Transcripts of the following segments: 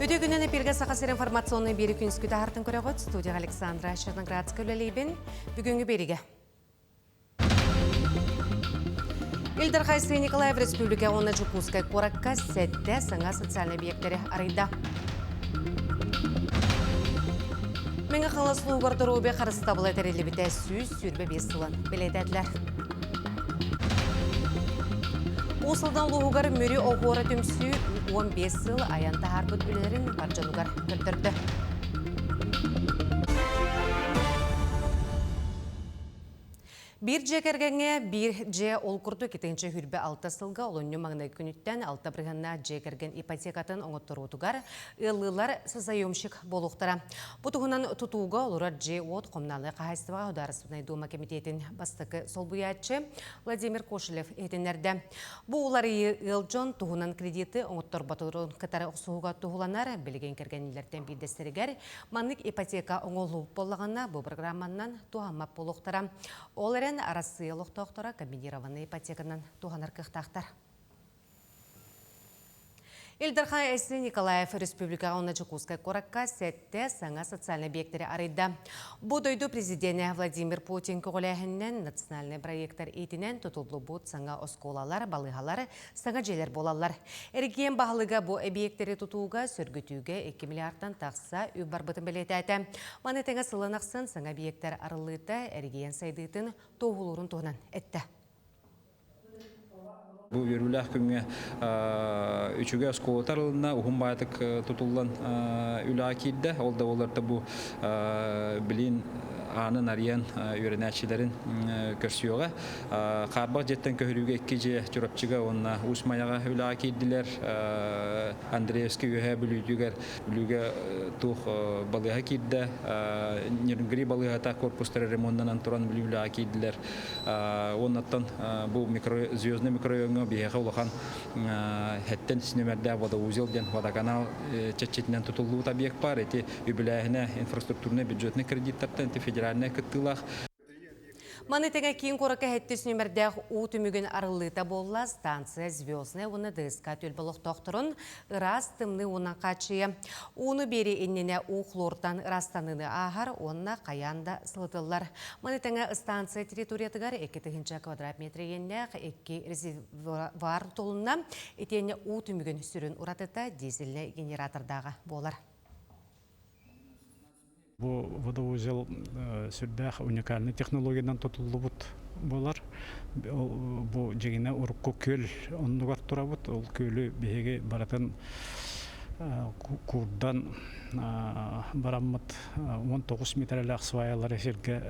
Өте күнен эпирге сақасыр информационный бері күнскүті артын көріғыт. Студия Александра Черноградская өлелейбін. Бүгінгі беріге. Илдар Хайсы Николаев Республика оны Жукускай қораққа сәтті саңа социальный объекттері арайда. Меңі қаласлы ұғырды робе қарыста бұл әтәрелі біті сүйіз сүрбе бесілін білетәділер. Осылдан луғығар мөрі оғуары түмсі 15 сыл аянта харбыт үлерін баржануғар көрдірді. Bir jekergenge bir je olkurdu ketençe hürbe alta sılga olunyu mağnay күнүттен alta brıganna jekergen ipotекатын оңоттырутугар ыллылар сазайомшик болуқтара. Бұтығынан тұтуға олырар же от қомналы қағайстыға Ударысынай Дума комитетін бастықы солбуятчы Владимир Кошелев етінерді. Бұл олары ылжон тұғынан кредиті оңоттыр батырын кытары ұқсуға тұғыланар білген кергенілерден бейдестерігер маңлық ипотека оңолу болағына бұл программаннан туғамап болуқтара. Оларын арасы лохтоқтора комбинированный ипотеканан туғанар кықтақтар. Илдар Хайсы Николаев Республика оны Жукускай қораққа сәтті саңа социальный объекттері арайда. Бұдойду президенті Владимир Путин көғіләхіннен национальный проекттар етінен тұтылды бұд саңа осколалар, балығалар, саңа желер болалар. Әрген бағылыға бұл объекттері тұтуға сөргітуге 2 миллиардтан тақса үбар бұтын білеті әті. Манетеңі сылынақсын саңа объекттер арылыта әрген сайдыйтын тоғылырын тұғынан әтті. Bu virülah kümme üçüge skolatarılığına uhum bayatık tutullan ülakide oldu olarda bu bilin anın arayan öğrenicilerin körsüyoga karbak jetten köhürüge ikici çorapçıga onna usmayaga ülakiddiler Andreevski ühe bülüdüger tuh balığa kidde nirgri balığa ta korpusları remondan turan ülakiddiler ondan bu звездный микрорайонга бияга улахан хеттен синемерде вода узелден водоканал чечетинен тутулуу объект бар эти юбилейне инфраструктурный бюджетный кредиттардан федеральный кыттылах. Манетеңе кейін қораққа әттес нөмірдәқ ұтымүгін арылыта болла станция звездная оны дыска төлбілік тоқтырын ырас тымны онан қачыя. Оны бері еннене ұқлортан ырастаныны ағар, онына қаянда сылытылар. Манетеңе станция территориятығар 2 квадрат метрі еннеқ 2 резервуар толына етене ұтымүгін сүрін ұратыта дизельный генератордағы болар. Бұл водоузел сүрдәқ уникальный технологиядан тұтылды бұд болар. Бұл жегіне ұрыққы көл ондығар тұра бұд. Ол көлі беге баратын курдан бараммыд 19 метрлік сваялар есерге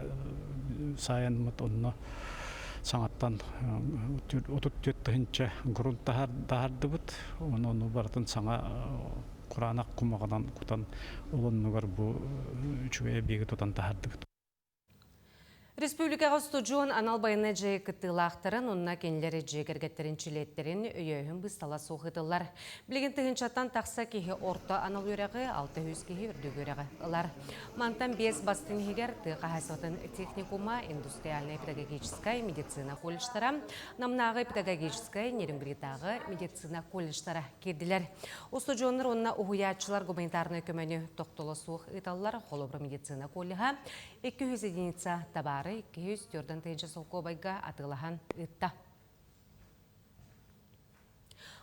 сайынмыд онына саңаттан 34-тігінші грунт тахарды бұд. Оны баратын саңа Құранақ құмағынан құтан олынығар бұл үшіге бегі тұтан тахарды бұд. Республикаға студион аналбайына жай кыттылақтырын, онына кенлері жегергеттерін чилеттерін өйеуін бұстала соғыдылар. Білген түгін чаттан тақса кейі орта анал өрәғі, 600 кейі үрдіг өрәғі ұлар. Мантан 5 бастың егер тұға хасватын техникума, индустриальная педагогическая медицина колледжтара, намнағы педагогическая нерімгритағы медицина колледжтара керділер. О студионлар онына ұғыятшылар гуманитарны көмені тоқтылы суық италылар, холобры медицина коллеға 200 единица табары 204 тейджі солқобайға атылахан ұтта.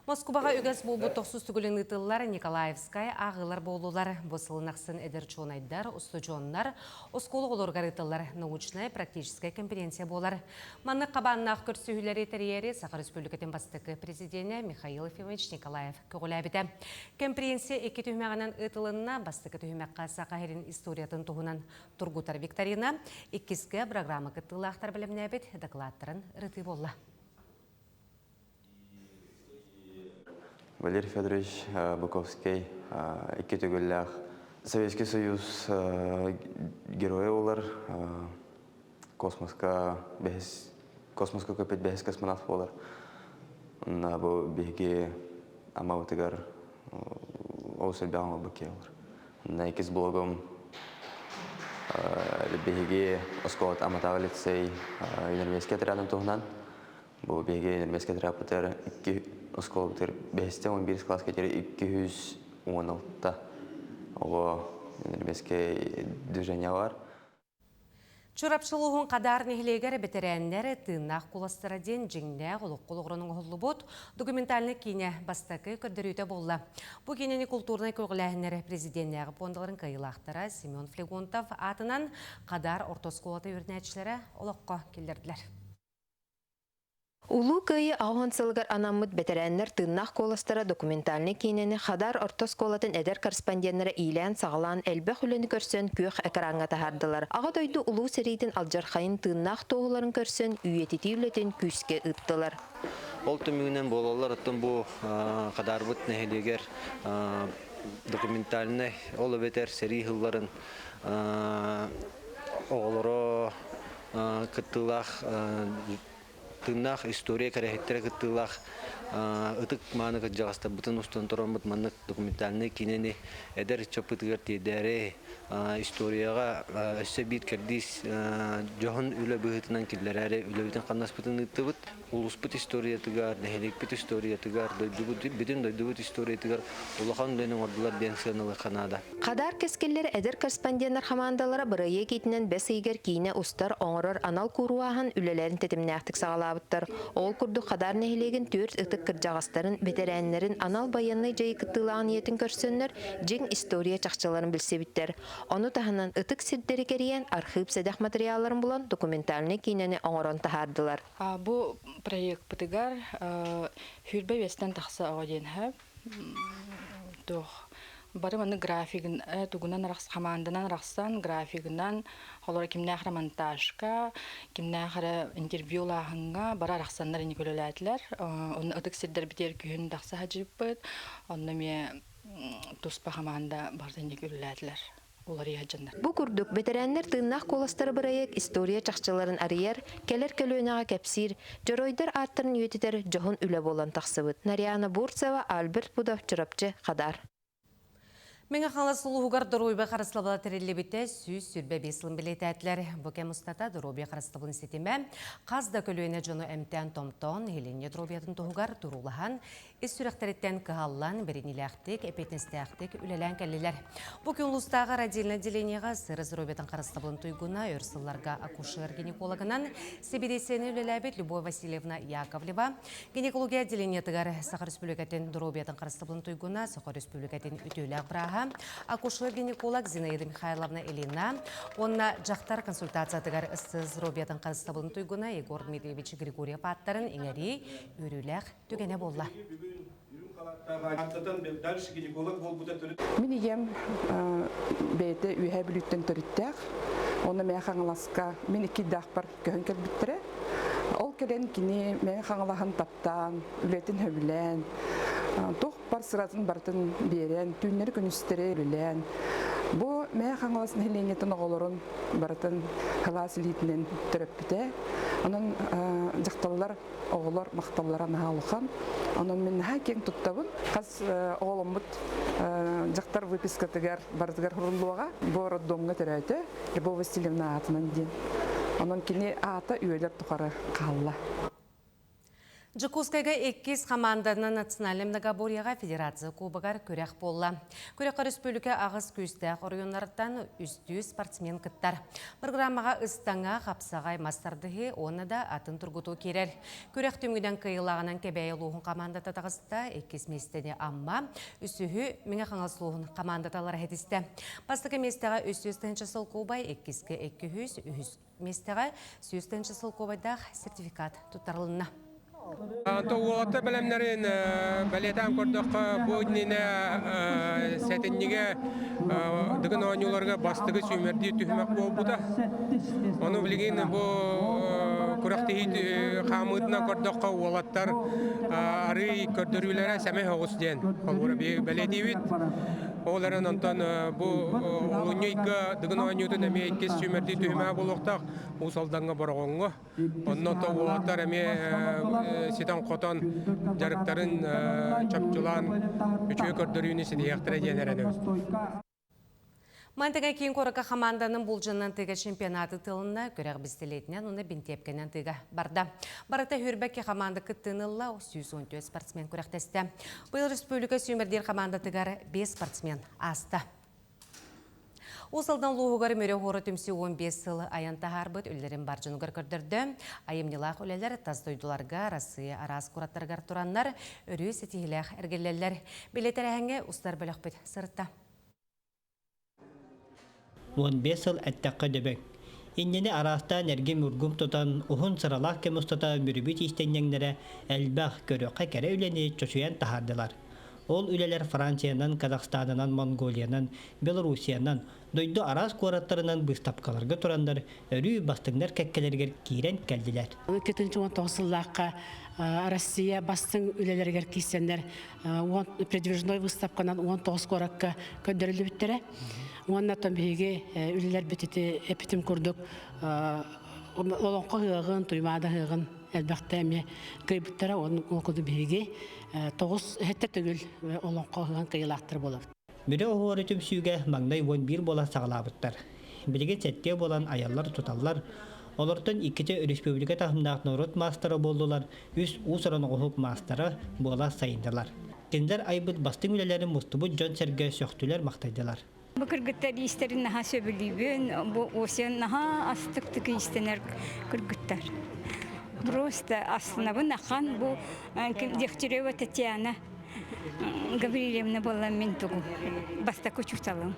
Москваға үгіз бұл бұтықсыз түгілін ұтылылар Николаевскай ағылар болулар. Босылынақсын әдірчуынайдар, ұстыжонлар, осколы олырғар ұтылылар научная практическая конференция болар. Манны қабаннақ көрсігілері тәрері Сақыр Республикатын бастықы президенті Михаил Ефимович Николаев көгіләбіді. Конференция 2 түймәғынан ұтылынна бастықы түймәққа Сақайрын историятын тұғынан Тургутар Викторина 2 программа күттілақтар білімнәбет докладтарын рыты болла. Валерий Федорович Буковский, Икитюгулях, Советский Союз, герои олар, космоска көпет бәхес космонавт олар. На бұл беге амаутыгар оусыл бәңі бұке олар. На екіз блогом беге осколат аматағы лицей университет рядом тұғынан. Бұл беге университет рапотер Оскол бітір 5-11 класс кетері 216 ого инербеске движениялар. Чурапшылуғын қадар нехлегер бетерәннер тыыннақ куластыра ден жеңнә қолық-қолығырының ғолы бот документальны кейіне бастақы көрдірүйті болла. Бұ кейнені культурный көғіләхінер президенттегі пондаларын кайылақтыра Семен Флегонтов атынан қадар ортосколаты өрнәтшілері олыққа келдерділер. Улуу кайы ауғансылығар анамыд бетерәннер тыннақ коластара документальны кейнені қадар ортосколатын әдер корреспонденттері илән сағалан әлбәқ үліні көрсен көк әкіранға тахардылар. Аға дойду улуу серейтін алжарқайын тыннақ тоғыларын көрсен үйететі үлетін күске ұттылар. Ол түмігінен болалар ұттын бұл қадар бұт нәхелегер документальны олы бетер сери ғылларын оғылыры күттілақ тыннах история карахеттер кыттылах ытык маны кыджагаста бутын устан торомбут маннык документальный кинени эдер чопытыгар тедере историяга өссө бит кердис жохон үлө быһытынан киллере үлөбүтен каннас бутын ыттыбыт улуспут история тыгар нехеликпит история тыгар дойдубут бүтүн дойдубут история тыгар улахан ленин ордулар денсеналы канада Қадар кескеллер әдер корреспонденттер хамандалары бырайы кетінен бәс игер кейіне устар оңырыр анал куруахан үлелерін тетімнәқтік сағалабыттар. Ол күрді қадар нәхилеген төрт ытык кырджағастарын бетерәнлерін анал баянны жайы кыттылаған етін көрсөннер жең история чақчаларын білсебіттер. Оны тахынан ытык сирдері керейен архив сәдәқ материаларын бұлан документальны кейнені оңырын тахардылар. Бұл проект бұтығар хүрбе вестен тақса ауаден әп. Бары маны графигін тугунан команданан рахсан графигынан холор кимнахра монтажка кимнахра интервьюлахынга бара рахсаннар никөлөләтләр оны отык сирдер битер күн дакса хаҗып онны ме туспа команда барды никөлөләтләр. Бу курдук бетерәннәр тыннақ коластары бырайык история чақчыларын арыяр, келер көлөнага кәпсир, жоройдар арттырын үйететер жоғын үлі болан тақсыбыт. Нарияна Бурцева, Альберт Будов, Чырапчы, Қадар. Меңі қаласылуғығар дұройбе қарыслабыла тәрелі бітті сүйіз сүрбе бесілін білеті әтлер. Бұке мұстата дұройбе қарыслабылын сетеме, қазда көлуіне жоны әмтән томтон, хелене дұройбетін тұғығар дұрулыған, ес сүрәқтереттен кығаллан, беренеләқтік, әпетіністәқтік үлелән кәлелер. Бұке ұлыстағы радиялына деленеға сырыз дұройбетін қарыслабылын тұйгуна, өрсылларға акушер гинекологынан Сибиресені үлеләбет Любовь Васильевна Яковлева, гинекология деленетігар Сақар Республикатын дұройбетін қарыслабылын тұйгуна, Сақар Республикатын үтеуләк бұраға, акушер-гинеколог Зинаида Михайловна Элина, онна жақтар консультациятығар ұссыз робиятын қарыстабылын тұйгуна Егор Дмитриевич Григория Паттарын еңәрі өріләқ түгене болла. Мен егем бәйті үйе біліттен түріттәқ, оны мен қаңыласқа мен екі дақпар көхін кәлбіттірі. Ол кәлен кені мен қаңылағын таптан, үлетін хөбілен, тоқ бар сыратын бартын берен, түйінері күністері үлілен. Бұл мен қаңыласын хеленетін оғылырын бартын қылас үлітінен түріп біте. Onun jaqtallar oğullar maqtallara nahalıqan. Onun men haken tuttабын. Qaz oğlumut jaqtar выписка тегер бардыгар хурулуга бу роддомга терәте. Любовь Васильевна атынан ден. Onun кини ата үйелер тухары қалла. Жукускайга 2 команданың национальный многоборьяға федерация кубагар көрек болла. Көрек республика ағыз көстәқ орионлардан үсті спортсмен кыттар. Программаға ұстаңа қапсағай мастардығы оны да атын тұргуту керер. Көрек түмгіден кайылағынан кәбәйі луғын команда татағызда 2 местене амма үсігі меңе қаңасылуғын команда талар әдісті. Бастығы местеға үсті сыл кубай 200 местеға үсті сыл кубайдақ сертификат тұттарылына. Тоғылаты білімдерін бәлетен көрдік бұдніне сәтіннеге дүгін ойнуларға бастығы сүймерді түхімек болбуда. Оны білген бұл күріқті қамытына көрдік олаттар ары көрдірулері сәме хоғыс ден. Бәлеті бит. Оларын онтан бұл ойнүйгі дүгін ойнүйдің әме еккес сүймерді түхімек болуқтақ ұсалданға барғанға. Онын тоғылаттар әме сетен қотан жарықтарын чапчылан үчі көрдірүйіні сидияқтыры денерені. Мантыға кейін қорықа команданың бұлжынан тыға чемпионаты тылына көрек бізделетінен оны бентепкенен тыға барды. Барыта хүрбәкке команда күттінілла 114 спортсмен көректесті. Бұл республика сүймердер команда тыгар 5 спортсмен асты. Усалдан луғығар мөрі ғоры түмсі 15 сыл аян тағарбыт үлдерін баржынығар көрдірді. Айымнилақ үлелер таздойдыларға, Россия арас құраттарғар тұранлар, өрі сетихіләқ әргелелер. Билетер әңге ұстар бөліқ біт сыртта. 15 сыл әттәққа дөбек. Иннені арастан әрге мүргім тұтан, ұхын сыралақ кем ұстата мүрібіт истеннеңдері әлбәқ көріққа кәрі үлені чөшуян тахардылар. Ол үлелер Франциянан, Казахстанынан, Монголиянан, Белорусиянан, дойду арас қораттарынан бұстапқаларға тұрандар, өрі бастыңдар кәккелергер кейрен кәлділер. 2019 сыллаққа Россия бастың үлелергер кейсендер предвижной выставканан 19 қораққа көндірілі біттері. Оннаттан бейге үлелер бітеті эпитім күрдік, олонқы ғығын, тұймады ғығын, әлбәқті әме көйбіттері оның оқыды бейге 9 хәттер түгіл олонқы ғығын қиылақтыр болып. Бірі оғуары түмсүйге маңдай 11 бола сағылабыттар. Білген сәтте болан аялар тұталар, олардың иккеті республика тағымдақ нұрыт мастары болдылар, үз ұсырын оғық мастары бола сайындылар. Кендер айбыт бастың үлелерін мұстыбы Джон Серге сөқтілер мақтайдылар. Bu kırgıtlar isterin naha söyleyeyim, bu osiyan naha astık istener kırgıtlar. Просто aslında bu nahan bu Degtyareва Tatyana Gavrilevna была ментугу. Баста көчүталым.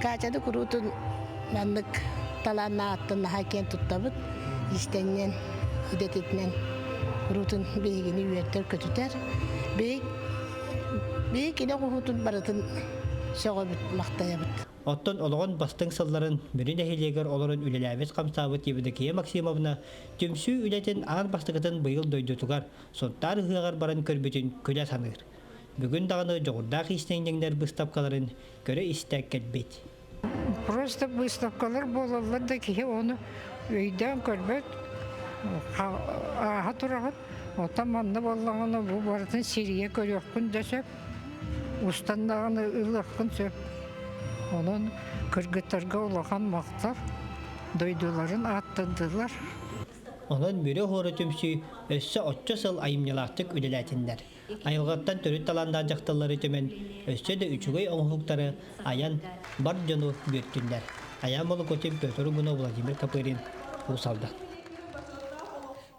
Качады құрутын мәнлік таланна аттын нахан тұттабыт, истеннен, идететінен құрутын бейгені үйеттер көтітер. Бейг ине құхутын барытын соға бүт мақтаябыт. Оттон олығын бастың сылларын бүрін әхелегер оларын үлеләвет қамсабыт ебідекея Максимовна түмсі үлетін ағын бастығытын бұйыл дойдутуғар, сонтар ғығар баран көрбетін көлі санығыр. Бүгін дағыны жоғырдақ істеңдеңдер бұстапқаларын көрі істәк кәлбет. Просто бұстапқалар болалар да кеге оны өйден көрбет, аға тұрағын, отаманды болағыны бұл бардың Сирия көріқпін дөсеп, ұстандағыны ұлыққын сөп. Onun kırgıtlarga olağan maqtar, doyduların attırdılar. Onun biri horu tümsü össü 30 sıl ayımyalaqtık ülelәтіндер. Ayılğattan törüt talandan jaqtalları tömen össü de üçügöy oңuqtары аян бар жону бөттүндер. Аян болу көтем Петр Буно Владимир Капырин ұсалды.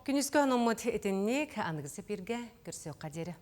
Күнізгі анымыт етіннек аңғысы бірге көрсеу қадері.